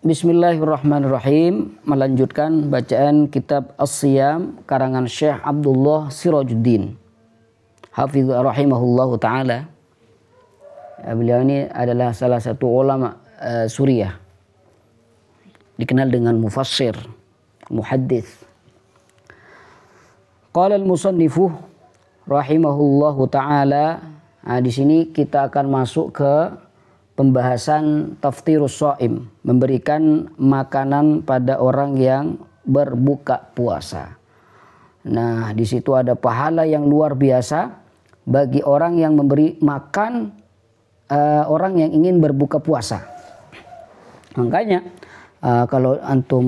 Bismillahirrahmanirrahim. Melanjutkan bacaan kitab As-Siyam karangan Syekh Abdullah Sirajuddin Hafidhu rahimahullahu ta'ala. Beliau ini adalah salah satu ulama Suriah, dikenal dengan mufassir, muhaddits. Qala al-musannifu rahimahullahu ta'ala. Di sini kita akan masuk ke pembahasan taftirus shaim, memberikan makanan pada orang yang berbuka puasa. Nah, di situ ada pahala yang luar biasa bagi orang yang memberi makan orang yang ingin berbuka puasa. Makanya kalau antum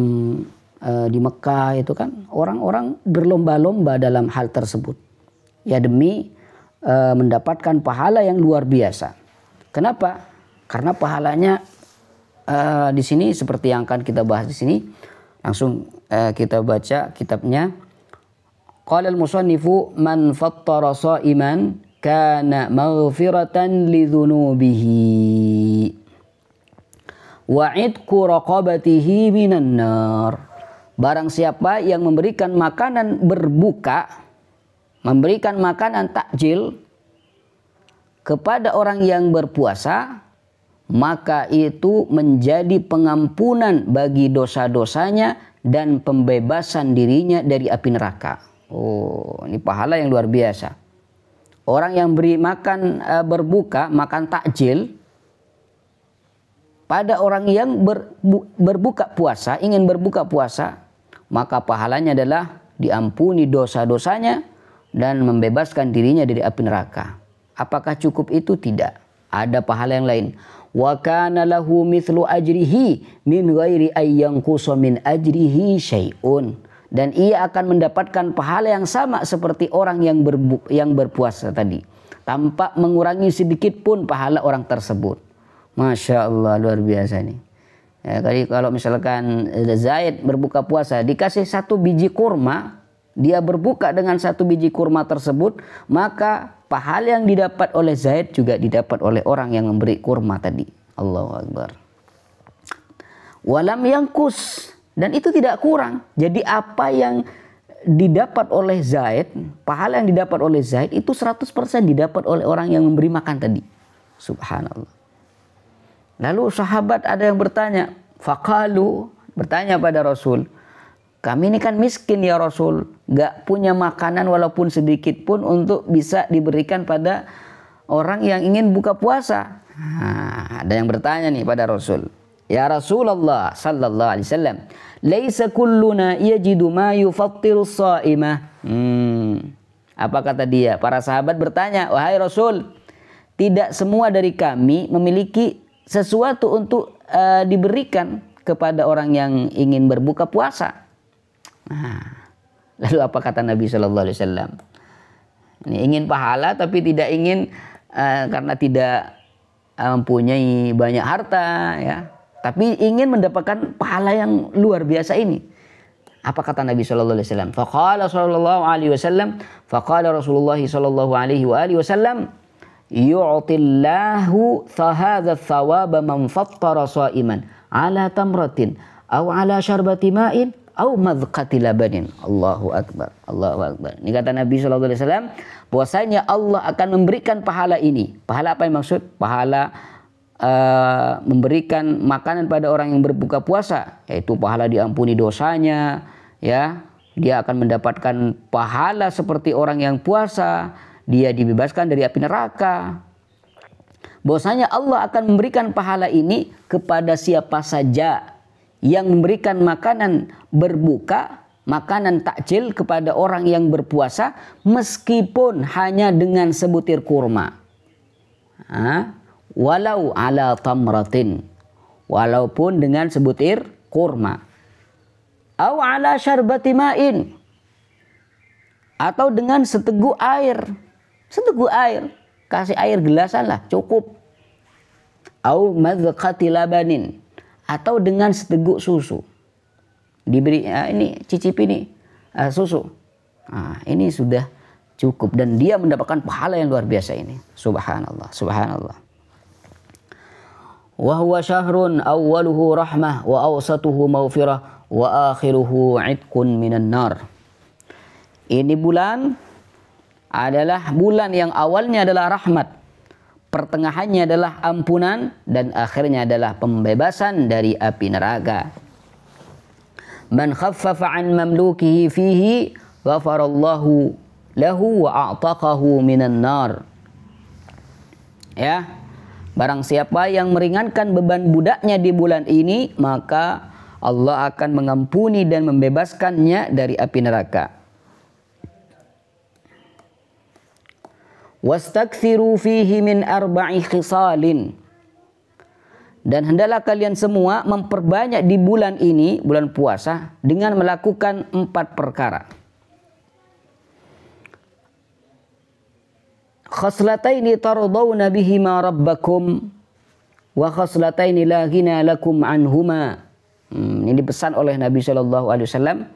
di Mekah itu kan orang-orang berlomba-lomba dalam hal tersebut. Ya demi mendapatkan pahala yang luar biasa. Kenapa? Karena pahalanya di sini seperti yang akan kita bahas di sini. Langsung kita baca kitabnya. Qala al-musannifu man fattara sha'iman kana maghfiratan li dhunubihi wa 'idku raqabatihi minan nar. Barang siapa yang memberikan makanan berbuka, memberikan makanan takjil kepada orang yang berpuasa, maka itu menjadi pengampunan bagi dosa-dosanya dan pembebasan dirinya dari api neraka. Oh, ini pahala yang luar biasa. Orang yang beri makan berbuka, makan takjil pada orang yang berbuka puasa, ingin berbuka puasa, maka pahalanya adalah diampuni dosa-dosanya dan membebaskan dirinya dari api neraka. Apakah cukup itu? Tidak. Ada pahala yang lain. Wa kana lahu mithlu ajrihi min ghairi ay yanqusa min ajrihi syai'un. Dan ia akan mendapatkan pahala yang sama seperti orang yang berpuasa tadi, tanpa mengurangi sedikit pun pahala orang tersebut. Masya Allah, luar biasa nih. Ya, kalau misalkan Zaid berbuka puasa dikasih 1 biji kurma, dia berbuka dengan 1 biji kurma tersebut, maka pahala yang didapat oleh Zaid juga didapat oleh orang yang memberi kurma tadi. Allahu Akbar. Walam yangkus, dan itu tidak kurang. Jadi apa yang didapat oleh Zaid, pahala yang didapat oleh Zaid itu 100% didapat oleh orang yang memberi makan tadi. Subhanallah. Lalu sahabat ada yang bertanya, faqalu, bertanya pada Rasul, kami ini kan miskin ya Rasul, gak punya makanan walaupun sedikit pun untuk bisa diberikan pada orang yang ingin buka puasa. Nah, ada yang bertanya nih pada Rasul, ya Rasulullah sallallahu alaihi wasallam, laisa kulluna yajidu ma yufattiru shaimah. Apa kata dia? Para sahabat bertanya, wahai Rasul, tidak semua dari kami memiliki sesuatu untuk diberikan kepada orang yang ingin berbuka puasa. Nah, lalu apa kata Nabi Shallallahu Alaihi Wasallam? Ini ingin pahala tapi tidak ingin karena tidak mempunyai banyak harta, ya. Tapi ingin mendapatkan pahala yang luar biasa ini. Apa kata Nabi Shallallahu Alaihi Wasallam? Faqala Shallallahu Alaihi Wasallam, faqala Rasulullah Shallallahu Alaihi Wasallam, yu'tillahu hadha thawaba man fattara sha'iman ala tamratin aw ala syarbati ma'in au madqati labanin. Allahu Akbar, Allahu Akbar. Ini kata Nabi sallallahu alaihi wasallam, bahwasanya Allah akan memberikan pahala ini. Pahala apa yang maksud? Pahala memberikan makanan pada orang yang berbuka puasa, yaitu pahala diampuni dosanya, ya. Dia akan mendapatkan pahala seperti orang yang puasa, dia dibebaskan dari api neraka. Bahwasanya Allah akan memberikan pahala ini kepada siapa saja yang memberikan makanan berbuka, makanan takjil kepada orang yang berpuasa, meskipun hanya dengan sebutir kurma. Walau ala tamratin, walaupun dengan sebutir kurma. Au ala syarbati ma'in, atau dengan seteguk air. Seteguk air, kasih air gelasan lah, cukup. Au madqati labanin, atau dengan seteguk susu, diberi ini cicipi nih susu, ini sudah cukup dan dia mendapatkan pahala yang luar biasa ini. Subhanallah, subhanallah. wa huwa syahrun awwaluhu rahmah wa awsatuhu maghfirah wa akhiruhu 'itqun minan nar. Ini bulan adalah bulan yang awalnya adalah rahmat, pertengahannya adalah ampunan, dan akhirnya adalah pembebasan dari api neraka. Man khaffafa an mamlukihi fihi ghafarallahu lahu wa a'taqahu minan nar. Ya, barang siapa yang meringankan beban budaknya di bulan ini, maka Allah akan mengampuni dan membebaskannya dari api neraka. Wastakthiru fihi min arba'i khisalin. Dan hendaklah kalian semua memperbanyak di bulan ini, bulan puasa, dengan melakukan 4 perkara. Khaslataini tardawna bihima rabbakum wa khaslataini la ghina lakum anhuma. Ini dipesan oleh Nabi SAW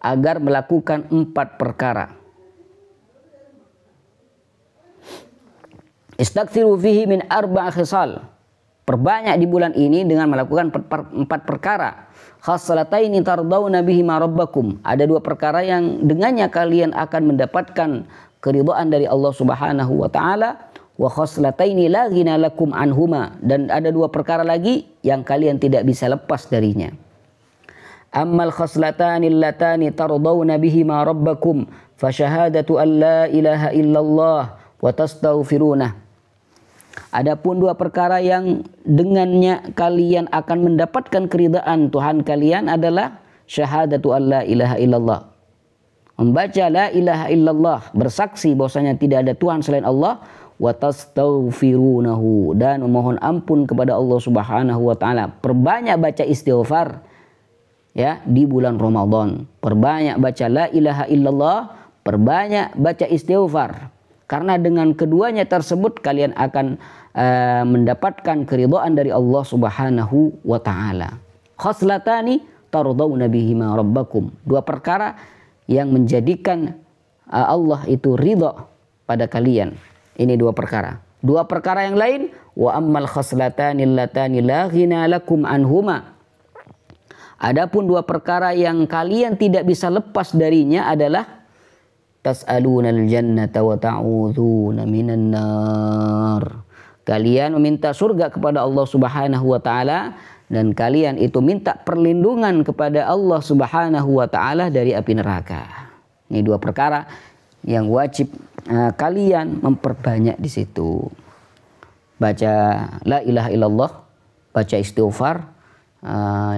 agar melakukan 4 perkara. Istaghfiru fihi min arba'a khisal. Perbanyak di bulan ini dengan melakukan 4 perkara. Khaslataini tardawna bihima rabbakum. Ada 2 perkara yang dengannya kalian akan mendapatkan keridhaan dari Allah Subhanahu wa taala. Wa khaslataini la ghina lakum anhuma. Dan ada 2 perkara lagi yang kalian tidak bisa lepas darinya. Ammal khaslatani allatani tardawna bihima rabbakum fa syahadatu an la ilaha illallah wa tastaghfirunah. Adapun 2 perkara yang dengannya kalian akan mendapatkan keridhaan Tuhan kalian adalah syahadatu an la ilaha illallah, membaca la ilaha illallah, bersaksi bahwasanya tidak ada Tuhan selain Allah, wa tastaghfirunahu, dan memohon ampun kepada Allah Subhanahu wa taala. Perbanyak baca istighfar ya di bulan Ramadan. Perbanyak baca la ilaha illallah, perbanyak baca istighfar. Karena dengan keduanya tersebut kalian akan mendapatkan keridhaan dari Allah Subhanahu wa taala. Khaslatani tardawna bihima rabbakum. 2 perkara yang menjadikan Allah itu ridha pada kalian. Ini 2 perkara. 2 perkara yang lain, wa ammal khaslatani allatani la ghina lakum anhuma. Adapun 2 perkara yang kalian tidak bisa lepas darinya adalah tas'alunal jannata wa ta'udzuna minan nar. Kalian meminta surga kepada Allah Subhanahu wa taala, dan kalian itu minta perlindungan kepada Allah Subhanahu wa taala dari api neraka. Ini 2 perkara yang wajib kalian memperbanyak di situ. Baca la ilaha illallah, baca istighfar.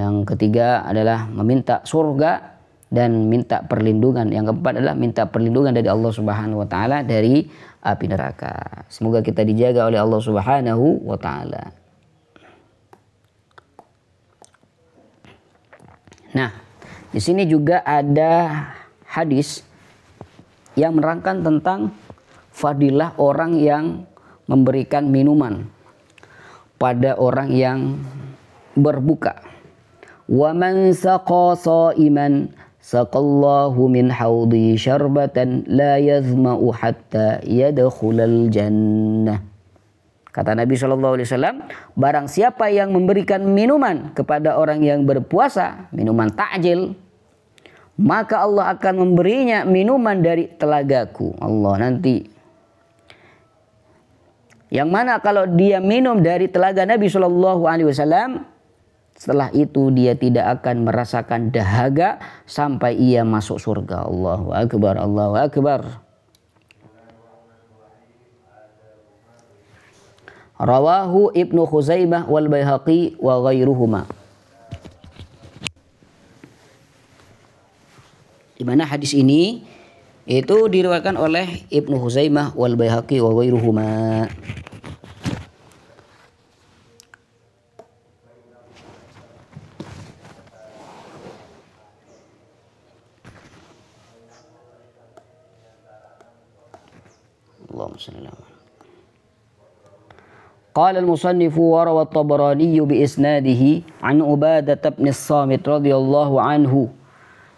Yang ketiga adalah meminta surga dan minta perlindungan. Yang keempat adalah minta perlindungan dari Allah Subhanahu wa taala dari api neraka. Semoga kita dijaga oleh Allah Subhanahu wa taala. Nah, di sini juga ada hadis yang menerangkan tentang fadilah orang yang memberikan minuman pada orang yang berbuka. Wa man saqa sha'iman saqallahu min haudi syarbatan la yazma'u hatta yadkhulal jannah. Kata Nabi SAW, barang siapa yang memberikan minuman kepada orang yang berpuasa, minuman takjil, maka Allah akan memberinya minuman dari telagaku. Allah nanti. Yang mana kalau dia minum dari telaga Nabi SAW, setelah itu dia tidak akan merasakan dahaga sampai ia masuk surga. Allahu Akbar, Allahu Akbar. Rawahu Ibnu Khuzaimah wal Baihaqi wa ghairuhuma. Di mana hadis ini itu diriwayatkan oleh Ibnu Khuzaimah wal Baihaqi wa ghairuhuma. Allahumma shalli ala Muhammad. Qala al-musannif wa rawa at-Tabarani bi isnadihi an Ubadah bin As-Samit radhiyallahu anhu.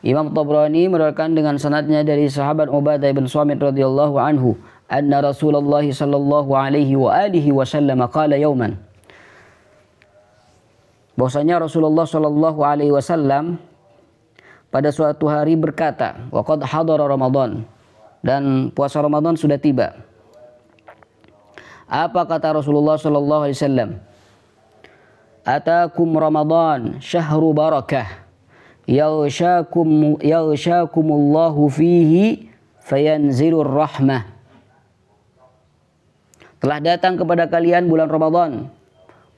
Imam Tabrani meriwayatkan dengan sanadnya dari sahabat Ubadah bin Samit radhiyallahu anhu, anna Rasulullah sallallahu alaihi wa alihi wasallam qala yawman. bahwasanya Rasulullah Shallallahu Alaihi Wasallam pada suatu hari berkata, waqad hadara Ramadan, dan puasa Ramadan sudah tiba. Apa kata Rasulullah Shallallahu Alaihi Wasallam? Atakum Ramadan syahru barakah yaghshakumullahu fihi fayanzilur rahmah. Telah datang kepada kalian bulan Ramadan,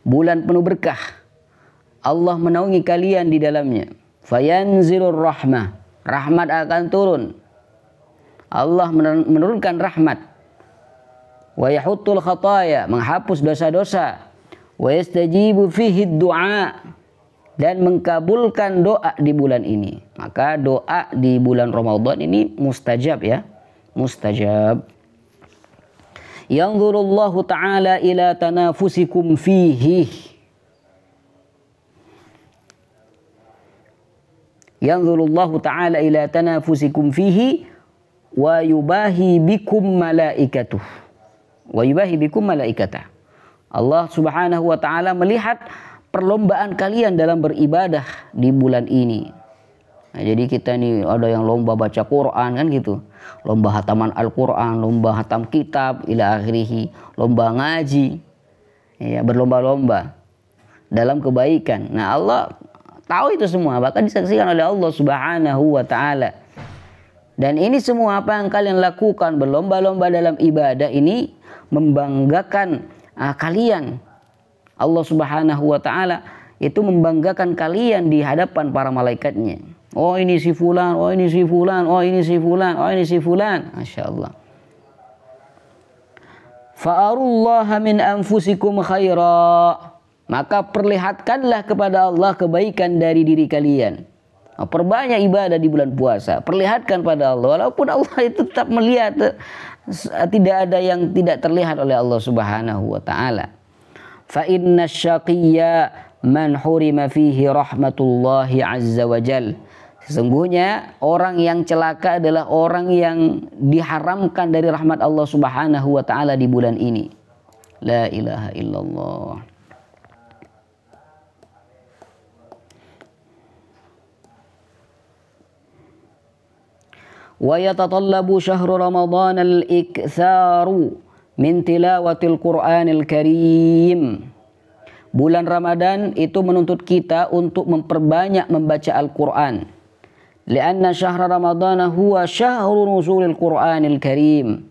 bulan penuh berkah. Allah menaungi kalian di dalamnya. Fayanzilur rahmah, rahmat akan turun. Allah menurunkan rahmat. Wa yahuttul khataya, menghapus dosa-dosa. Wa yastajibu fihi du'a, dan mengkabulkan doa di bulan ini. Maka doa di bulan Ramadan ini mustajab ya, mustajab. Yanzurullahu ta'ala ila tanafusikum fihi. Yanzurullahu ta'ala ila tanafusikum fihi wa yubahi bikum malaikatuh. Wa yubahi bikum malaikatah. Allah Subhanahu wa ta'ala melihat perlombaan kalian dalam beribadah di bulan ini. Nah, jadi kita nih ada yang lomba baca Quran kan gitu, lomba hataman Al-Quran, lomba hatam kitab ila akhirih, lomba ngaji, ya, berlomba-lomba dalam kebaikan. Nah, Allah tahu itu semua, bahkan disaksikan oleh Allah Subhanahu wa ta'ala. Dan ini semua apa yang kalian lakukan, berlomba-lomba dalam ibadah ini membanggakan kalian. Allah Subhanahu wa ta'ala itu membanggakan kalian di hadapan para malaikatnya. Oh ini si fulan, oh ini si fulan, oh ini si fulan, oh ini si fulan. Masya Allah. Fa'arullaha min anfusikum khaira. Maka perlihatkanlah kepada Allah kebaikan dari diri kalian. Perbanyak ibadah di bulan puasa. Perlihatkan pada Allah. Walaupun Allah itu tetap melihat. Tidak ada yang tidak terlihat oleh Allah Subhanahu wa ta'ala. Fa inna syaqiyya man hurima fihi rahmatullahi azza wa jal. Sesungguhnya orang yang celaka adalah orang yang diharamkan dari rahmat Allah Subhanahu wa ta'ala di bulan ini. La ilaha illallah. Wa yatatallabu syahru Ramadan al-iktharu min tilawatil Qur'anil Karim. Bulan Ramadan itu menuntut kita untuk memperbanyak membaca Al-Quran. Lianna syahra Ramadan huwa syahru nuzulil Qur'anil Karim.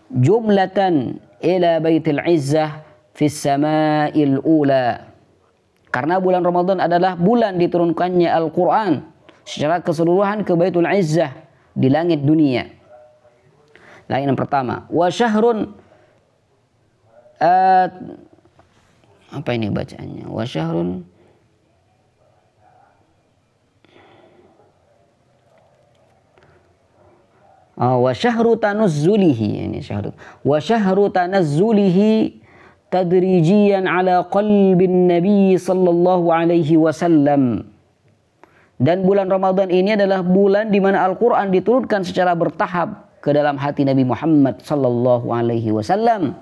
Jumlatan ila baitil izzah fis sama'il ula. Karena bulan Ramadan adalah bulan diturunkannya Al-Quran secara keseluruhan ke Baitul Izzah di langit dunia. Nah, yang pertama, wa syahrun apa ini bacaannya? Wa syahrun wa syahru tanazzulihi, ini syahru. Wa syahru tanazzulihi tadrijiyan ala qalbin Nabi sallallahu alaihi wasallam. Dan bulan Ramadan ini adalah bulan di mana Al-Quran diturunkan secara bertahap ke dalam hati Nabi Muhammad sallallahu alaihi wasallam.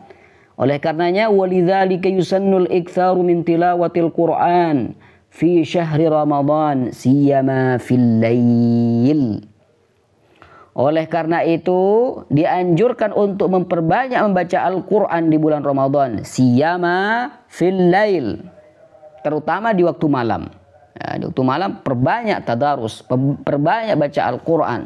Oleh karenanya walidzalika yusannul iktsaru min tilawatil Qur'an fi syahri Ramadan siyama fil lail. Oleh karena itu dianjurkan untuk memperbanyak membaca Al-Quran di bulan Ramadan siyama fil lail, terutama di waktu malam. Ya, di waktu malam perbanyak tadarus, perbanyak baca Al-Quran.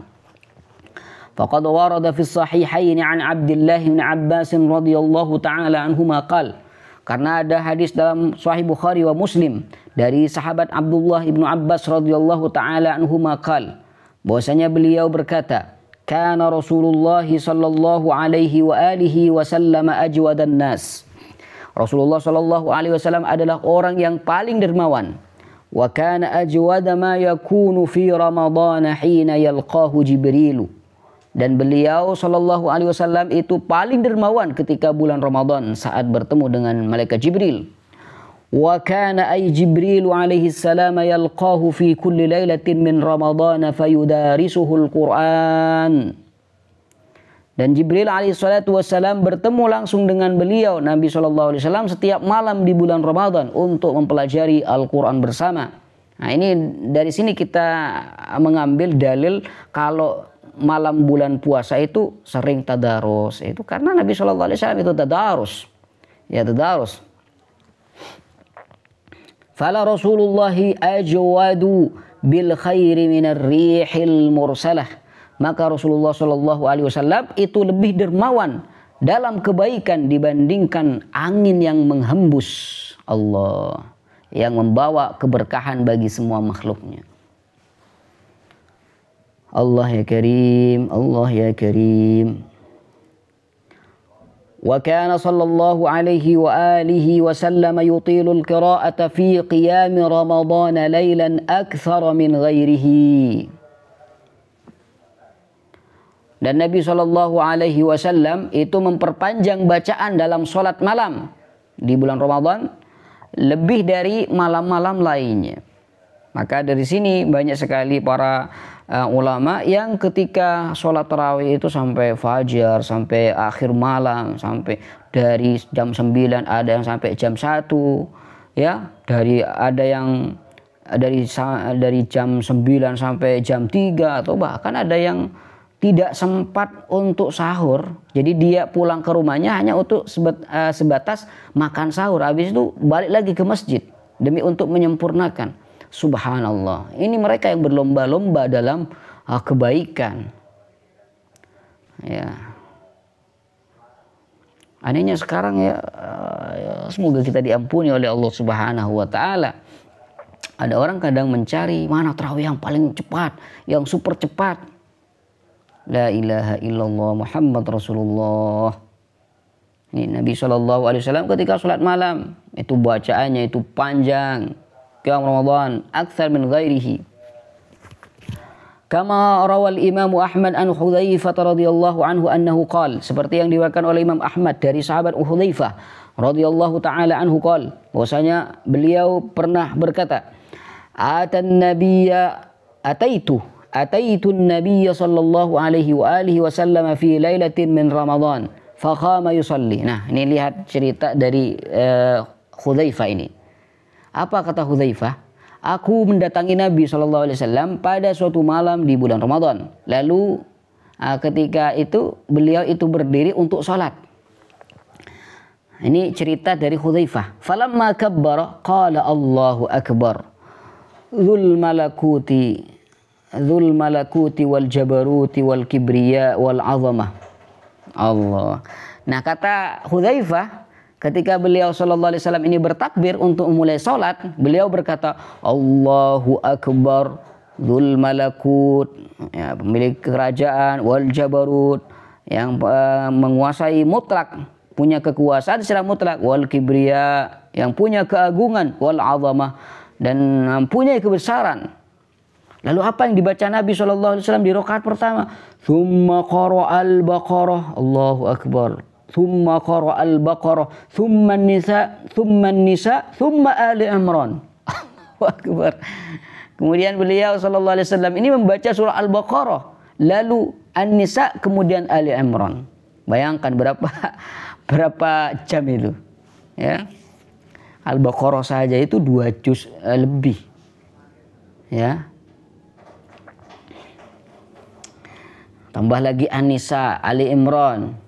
Faqad warada fi sahihain an Abdullah bin Abbas radhiyallahu taala anhuma qala, karena ada hadis dalam Sahih Bukhari wa Muslim dari sahabat Abdullah bin Abbas radhiyallahu taala anhuma qala, bahwasanya beliau berkata, kana Rasulullah sallallahu alaihi wa alihi wasallam ajwadan nas. Rasulullah sallallahu alaihi wasallam adalah orang yang paling dermawan. Wa kana ajwada ma yakunu fi Ramadan hina yalqahu Jibril. Dan beliau sallallahu alaihi wasallam itu paling dermawan ketika bulan Ramadan saat bertemu dengan malaikat Jibril. Wa kana ay Jibril alaihi salam yalqahu fi kulli lailatin min Ramadan fayudarisuhul Qur'an. Dan Jibril alaihissalatu wassalam bertemu langsung dengan beliau Nabi SAW setiap malam di bulan Ramadan untuk mempelajari Al-Quran bersama. Nah, ini dari sini kita mengambil dalil kalau malam bulan puasa itu sering tadarus. Itu karena Nabi SAW itu tadarus. Ya, tadarus. Fala Rasulullahi ajwadu bil khairi minar rihil mursalah. Maka Rasulullah SAW itu lebih dermawan dalam kebaikan dibandingkan angin yang menghembus. Allah, yang membawa keberkahan bagi semua makhluknya. Allah ya Karim, Allah ya Karim. Wa kana sallallahu alaihi wa alihi wa sallam yutilul qira'ata fi qiyam Ramadan laylan akthar min ghairihi. Dan Nabi Shallallahu Alaihi Wasallam itu memperpanjang bacaan dalam sholat malam di bulan Ramadan lebih dari malam-malam lainnya. Maka dari sini banyak sekali para ulama yang ketika sholat tarawih itu sampai fajar, sampai akhir malam, sampai dari jam 9, ada yang sampai jam 1, ya, ada yang dari jam 9 sampai jam 3, atau bahkan ada yang tidak sempat untuk sahur. Jadi dia pulang ke rumahnya hanya untuk sebatas makan sahur. Habis itu balik lagi ke masjid demi untuk menyempurnakan. Subhanallah. Ini mereka yang berlomba-lomba dalam kebaikan. Ya. Anehnya sekarang ya, semoga kita diampuni oleh Allah Subhanahu wa taala. Ada orang kadang mencari mana tarawih yang paling cepat, yang super cepat. La ilaha illallah Muhammad Rasulullah. Ini Nabi SAW ketika sholat malam itu bacaannya itu panjang. Qiyam Ramadan akthar min ghairihi. Kama rawal Imam Ahmad an Hudzaifah radhiyallahu anhu annahu qala, seperti yang diriwayatkan oleh Imam Ahmad dari sahabat Hudzaifah radhiyallahu taala anhu qala, bahwasanya beliau pernah berkata, Ataitu Nabiyya sallallahu alaihi wa alihi wasallam fi lailatin min Ramadan faqama yusalli. Nah, ini lihat cerita dari Hudzaifah ini. Apa kata Hudzaifah? Aku mendatangi Nabi sallallahu alaihi wasallam pada suatu malam di bulan Ramadan. Lalu ketika itu beliau itu berdiri untuk salat. Ini cerita dari Hudzaifah. Falamma kabbara qala Allahu akbar. Dzul malakuti wal jabaruti wal kibriya wal azamah. Allah. Nah, kata Hudzaifah ketika beliau sallallahu alaihi wasallam ini bertakbir untuk memulai salat, beliau berkata Allahu akbar dzul malakut, ya, pemilik kerajaan, wal jabarut, yang menguasai mutlak, punya kekuasaan secara mutlak, wal kibriya, yang punya keagungan, wal azamah, dan mempunyai kebesaran. Lalu apa yang dibaca Nabi SAW di rakaat pertama? Thumma qara'al Baqarah, Allahu Akbar. Thumma qara'al Baqarah, thumma Nisa, thumma Ali Imran. Allahu Akbar. Kemudian beliau SAW ini membaca surah Al-Baqarah, lalu An-Nisa, kemudian Ali Imran. Bayangkan berapa jam itu, ya. Al-Baqarah saja itu 2 juz lebih, ya. Tambah lagi An-Nisa, Ali Imran.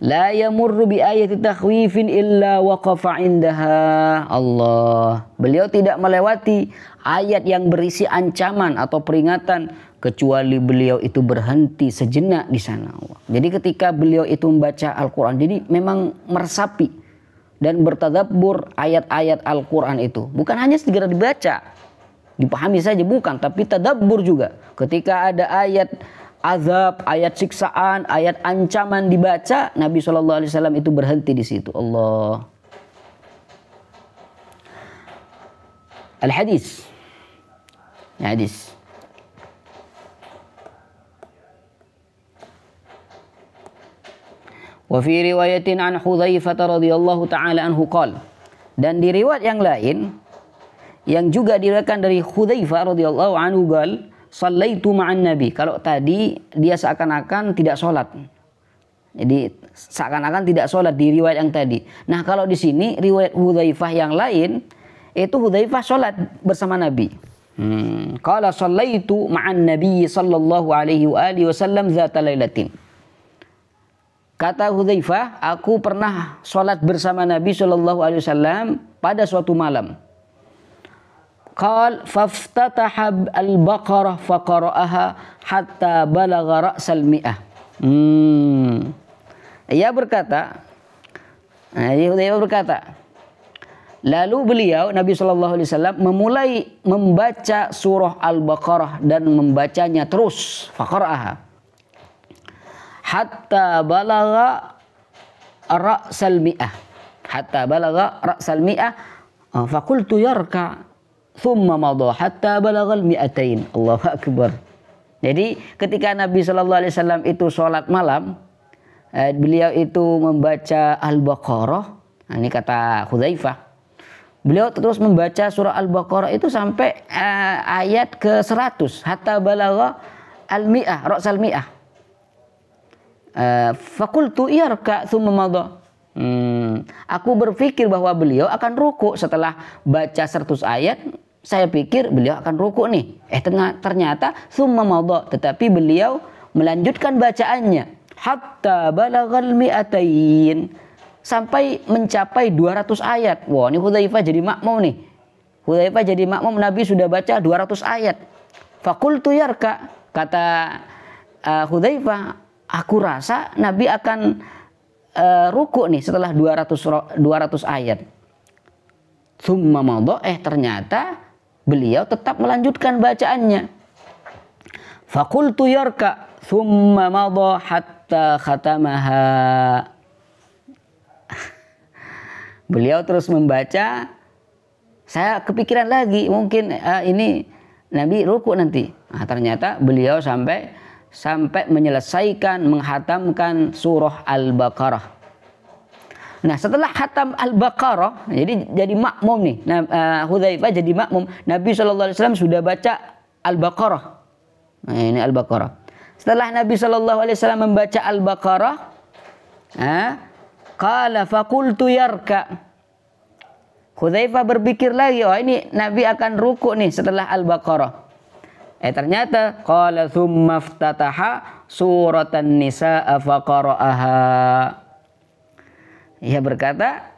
La yamurru bi ayati takhwifin illa waqafa indaha. Allah. Beliau tidak melewati ayat yang berisi ancaman atau peringatan kecuali beliau itu berhenti sejenak di sana. Jadi ketika beliau itu membaca Al-Qur'an, jadi memang meresapi dan bertadabbur ayat-ayat Al-Qur'an itu. Bukan hanya segera dibaca, dipahami saja, bukan, tapi tadabbur juga. Ketika ada ayat azab, ayat siksaan, ayat ancaman dibaca, Nabi SAW itu berhenti di situ. Allah. Al-hadis. Hadis. Wa fi riwayatin an Hudzaifah radhiyallahu taala anhu qala. Dan di riwayat yang lain yang juga diriwayatkan dari Hudzaifah radhiyallahu anhu qala, shallaitu ma'an nabi. Kalau tadi dia seakan-akan tidak sholat. Jadi seakan-akan tidak sholat di riwayat yang tadi. Nah kalau di sini riwayat Hudzaifah yang lain itu Hudzaifah sholat bersama Nabi. Qala shallaitu ma'an nabi sallallahu alaihi wa alihi wasallam dzata lailatin. Kata Hudzaifah, aku pernah sholat bersama Nabi sallallahu alaihi wasallam pada suatu malam. Qal faftataha al-Baqarah faqara'aha hatta balagha ra'sal mi'ah. Ia berkata, Hudzaifah berkata, lalu beliau Nabi Shallallahu Alaihi Wasallam memulai membaca surah Al-Baqarah dan membacanya terus, faqara'aha hatta balagha ra'sal mi'ah, hatta balagha ra'sal mi'ah, faqultu yarka thumma madha hatta balagha al-mi'atain. Allahu akbar. Jadi ketika Nabi Shallallahu Alaihi Wasallam itu sholat malam, beliau itu membaca Al-Baqarah. Nah, ini kata Hudzaifah. Beliau terus membaca surah Al-Baqarah itu sampai ayat ke-100. Hatta balagha al-mi'ah, ra'sal mi'ah. Faqultu yarka thumma madha. Aku berpikir bahwa beliau akan ruku setelah baca 100 ayat. Saya pikir beliau akan ruku nih. Ternyata thumma madha, tetapi beliau melanjutkan bacaannya hatta balaghal mi'atain, sampai mencapai 200 ayat. Wah, ini Hudzaifah jadi makmum nih. Hudzaifah jadi makmum, Nabi sudah baca 200 ayat. Faqultu yarka, kata Hudzaifah, aku rasa Nabi akan ruku nih setelah 200 ayat. Tsumma madha, ternyata beliau tetap melanjutkan bacaannya. Faqultu yarka tsumma madha hatta khatamaha. Beliau terus membaca. Saya kepikiran lagi, mungkin ini Nabi ruku nanti. Nah, ternyata beliau sampai menyelesaikan, menghatamkan surah Al-Baqarah. Nah, setelah khatam Al-Baqarah, jadi makmum nih. Hudzaifah jadi makmum. Nabi SAW sudah baca Al-Baqarah. Nah, ini Al-Baqarah. Setelah Nabi SAW membaca Al-Baqarah, qala faqultu yarka. Hudzaifah berpikir lagi, oh ini Nabi akan ruku nih setelah Al-Baqarah. Ternyata qala tsumma iftataha suratan nisaa faqara'aha. Ia berkata,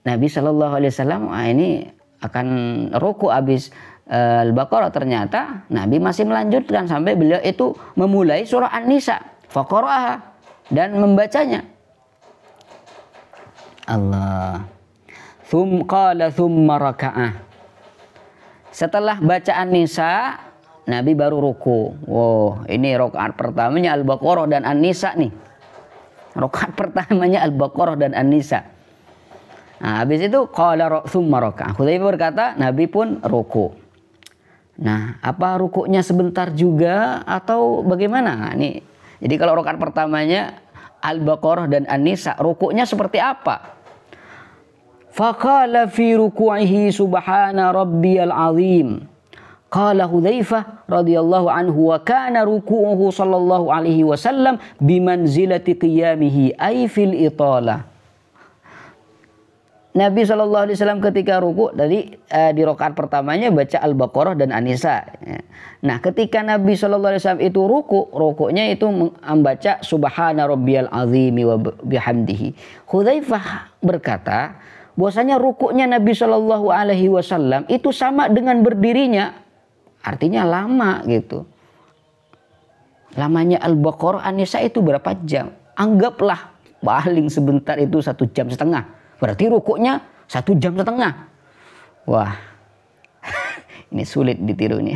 Nabi Shallallahu Alaihi Wasallam ini akan ruku habis Al-Baqarah. Ternyata Nabi masih melanjutkan sampai beliau itu memulai surah An-Nisa, faqara'aha, dan membacanya. Allah. Qala thumma raka'ah. Setelah bacaan Nisa, Nabi baru ruku. Wow, ini rakaat pertamanya Al-Baqarah dan An-Nisa nih. Rakaat pertamanya Al-Baqarah dan An-Nisa. Nah, habis itu qala tsumma raka'ah. Hudzaifah berkata, Nabi pun ruku. Nah, apa rukuknya sebentar juga atau bagaimana? Nah, ini. Jadi kalau rakaat pertamanya Al-Baqarah dan An-Nisa, rukuknya seperti apa? Faqala fi ruku'ihi subhana rabbiyal azim. Qala Hudzaifah radhiyallahu anhu wa kana ruku'uhu sallallahu alaihi wasallam bimanzilati qiyamihi ay fil italah. Nabi sallallahu alaihi wasallam ketika ruku tadi di rakaat pertamanya baca Al-Baqarah dan An-Nisa. Nah, ketika Nabi sallallahu alaihi wasallam itu rukunya itu membaca subhana rabbiyal azim wa bihamdihi. Hudzaifah berkata bahwasanya rukunya Nabi sallallahu alaihi wasallam itu sama dengan berdirinya. Artinya lama gitu. Lamanya Al-Baqarah, An-Nisa itu berapa jam? Anggaplah paling sebentar itu 1 jam setengah. Berarti rukuknya 1 jam setengah. Wah, ini sulit ditiru nih.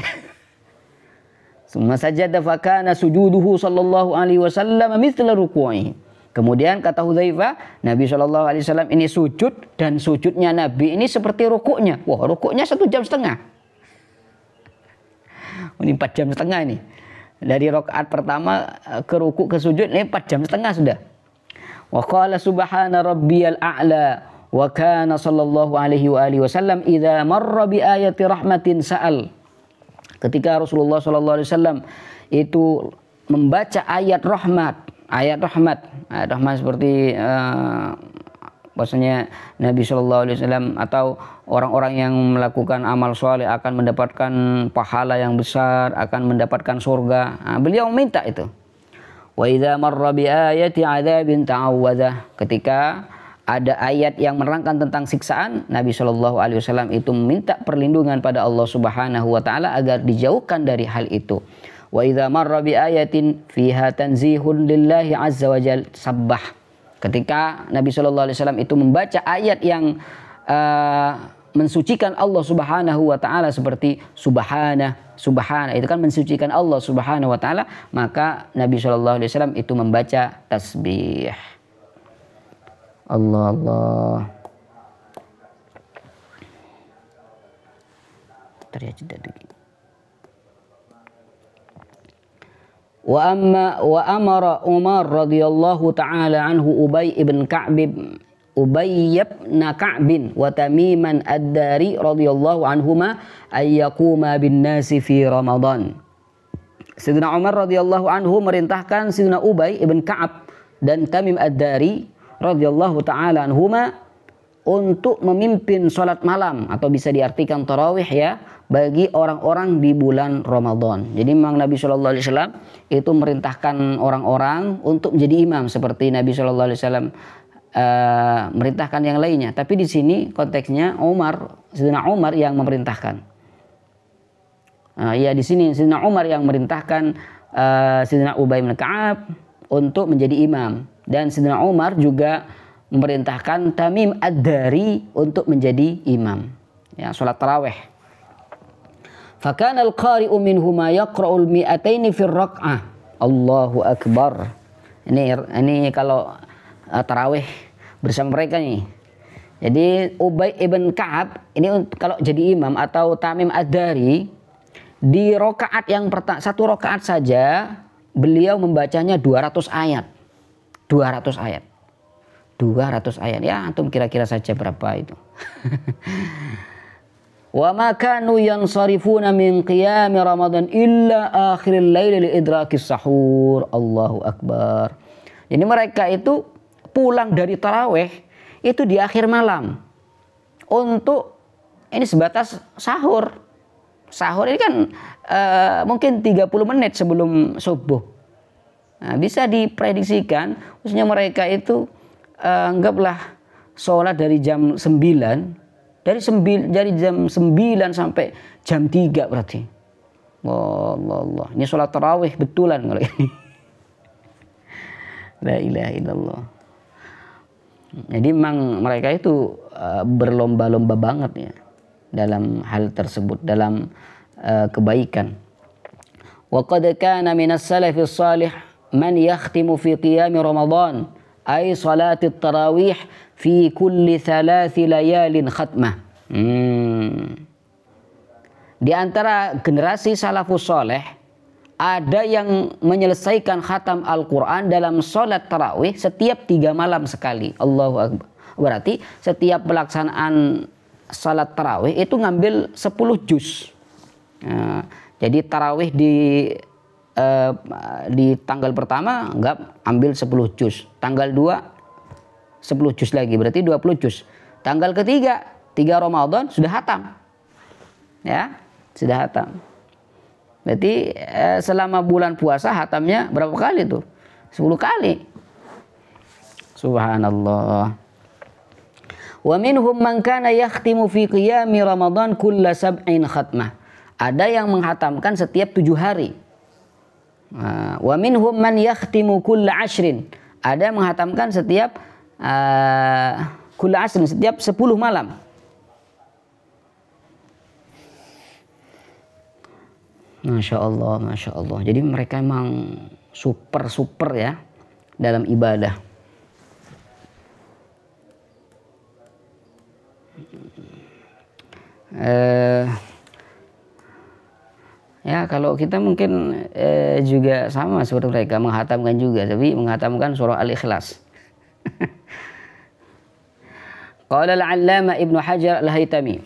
Summa sajada fakana sujuduhu sallallahu alaihi wasallam mithla ruku'ihi. Kemudian kata Hudzaifah, Nabi sallallahu alaihi wasallam ini sujud dan sujudnya Nabi ini seperti rukuknya. Wah, rukuknya 1 jam setengah. Ini 4 jam setengah ini. Dari rakaat pertama ke ruku ke sujud ini 4 jam setengah sudah. Wa qala subhana rabbiyal a'la wa kana sallallahu alaihi wa alihi wasallam idza marra bi ayati rahmatin sa'al Ketika Rasulullah SAW itu membaca ayat rahmat seperti bahwasanya Nabi SAW atau orang-orang yang melakukan amal soleh akan mendapatkan pahala yang besar, akan mendapatkan surga. Beliau minta itu. Wa idza marra bi ayati 'adzabin ta'awwadha. Ketika ada ayat yang menerangkan tentang siksaan, Nabi SAW itu meminta perlindungan pada Allah Subhanahu wa taala agar dijauhkan dari hal itu. Wa idza marra bi ayatin fiha tanzihun lillahi azza wa jalla sabbah. Ketika Nabi SAW itu membaca ayat yang mensucikan Allah Subhanahu wa taala seperti subhana itu kan mensucikan Allah Subhanahu wa taala, maka Nabi SAW itu membaca tasbih. Allah. Wa amara Umar radhiyallahu taala anhu Ubay ibn Ka'b wa Tamiman ad-Dari radhiyallahu anhuma ay yaquma bin nasi fi Ramadan. Sayyidina Umar radhiyallahu anhu merintahkan Sayyidina Ubay ibn Ka'ab dan Tamim ad-Dari radhiyallahu taala anhuma untuk memimpin salat malam, atau bisa diartikan tarawih ya, bagi orang-orang di bulan Ramadan. Jadi memang Nabi SAW itu merintahkan orang-orang untuk menjadi imam seperti Nabi SAW merintahkan yang lainnya. Tapi di sini konteksnya Sayyidina Umar yang memerintahkan. Ya di sini Sayyidina Umar yang merintahkan Sayyidina Ubay bin Ka'ab untuk menjadi imam, dan Sayyidina Umar juga memerintahkan Tamim ad-Dari untuk menjadi imam. Ya, salat tarawih. Fakana al-qari'u minhuma yaqra'ul mi'ataini fi rak'ah. Allahu akbar. Ini kalau tarawih bersama mereka nih. Jadi Ubay ibn Ka'ab ini kalau jadi imam atau Tamim ad-Dari, di rakaat yang pertama, satu rakaat saja beliau membacanya 200 ayat. 200 ayat. Ya, antum kira-kira saja berapa itu. Wa ma kanu yansarifuna min qiyam Ramadan illa akhiril lail li idrakis sahur. Allahu akbar. Jadi mereka itu pulang dari tarawih itu di akhir malam untuk ini sebatas sahur. Sahur ini kan mungkin 30 menit sebelum subuh. Nah, bisa diprediksikan khususnya mereka itu anggaplah sholat dari jam 9 dari jam 9 sampai jam 3 berarti. Allah. Ini sholat tarawih betulan kalau ini. La ilaha illallah. Jadi memang mereka itu berlomba-lomba banget ya dalam hal tersebut, dalam kebaikan. Wa qad kana minas salafis salih man yakhtimu fi qiyam Ramadan ay salati tarawih fi kulli 3 layalin khatmah. Di antara generasi salafus saleh ada yang menyelesaikan khatam Al-Quran dalam sholat tarawih setiap 3 malam sekali. Allahu akbar. Berarti setiap pelaksanaan sholat tarawih itu ngambil 10 juz. Jadi tarawih di tanggal pertama ambil 10 juz. Tanggal 2 10 juz lagi, berarti 20 juz. Tanggal ketiga 3 Ramadan sudah hatam. Ya, sudah hatam. Berarti selama bulan puasa hatamnya berapa kali tuh? 10 kali. Subhanallah. Wa minhum man kana yakhtimu fi qiyami Ramadan kulla 7 khatmah. Ada yang menghatamkan setiap 7 hari. Wa minhum man yakhtimu kulla 10. Ada yang menghatamkan setiap kulla 10, setiap 10 malam. Masya Allah. Jadi mereka emang super ya dalam ibadah. Ya kalau kita mungkin juga sama seperti mereka, menghatamkan juga, tapi menghatamkan surah Al-Ikhlas. Qala al-Allama Ibnu Hajar Al-Haytami,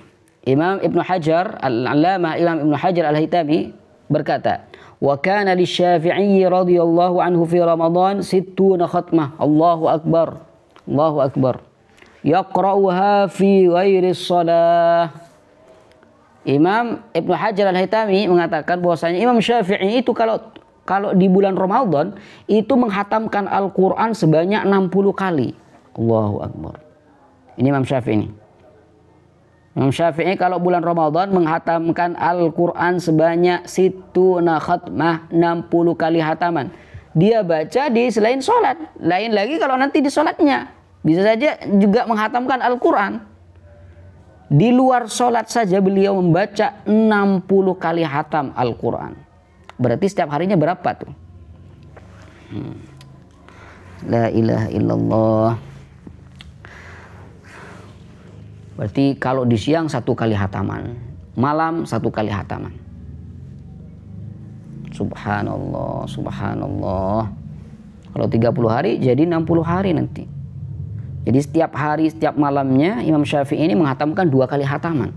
Imam Ibnu Hajar Al-Allamah Imam Ibnu Hajar Al-Haytami berkata, "Wa kana lisy-Syafi'i radhiyallahu anhu fi Ramadan 60 khatmah." Allahu akbar. Allahu akbar. Yaqra'uha fi ghairi shalah. Imam Ibnu Hajar Al-Haytami mengatakan bahwasanya Imam Syafi'i itu kalau di bulan Ramadan itu menghatamkan Al-Qur'an sebanyak 60 kali. Allahu akbar. Ini Imam Syafi'i. Imam Syafi'i kalau bulan Ramadan menghatamkan Al-Quran sebanyak 60 khatmah, 60 kali hataman. Dia baca di selain sholat. Lain lagi kalau nanti di sholatnya. Bisa saja juga menghatamkan Al-Quran. Di luar sholat saja beliau membaca 60 kali hatam Al-Quran. Berarti setiap harinya berapa tuh? La ilaha illallah. Berarti kalau di siang 1 kali hataman, malam 1 kali hataman. Subhanallah, subhanallah. Kalau 30 hari jadi 60 hari nanti. Jadi setiap hari, setiap malamnya Imam Syafi'i ini menghatamkan 2 kali hataman.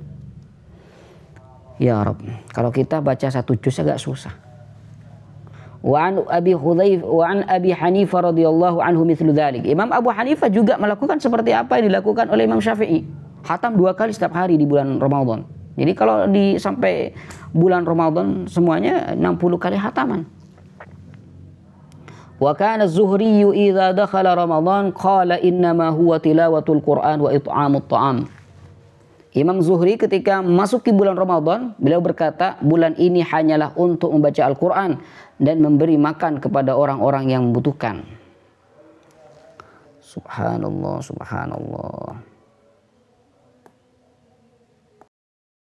Ya Rabb, kalau kita baca 1 juz agak susah. Wa an Abi Hanifah radhiyallahu anhu mithlu dzalik. Imam Abu Hanifah juga melakukan seperti apa yang dilakukan oleh Imam Syafi'i. Hatam 2 kali setiap hari di bulan Ramadan. Jadi kalau sampai bulan Ramadan semuanya 60 kali hataman. Wa kana az-Zuhri idza dakhala Ramadan qala innama huwa tilawatul Qur'an wa it'amut ta'am. Imam Zuhri ketika masuki bulan Ramadan, beliau berkata, bulan ini hanyalah untuk membaca Al-Qur'an dan memberi makan kepada orang-orang yang membutuhkan. Subhanallah, subhanallah.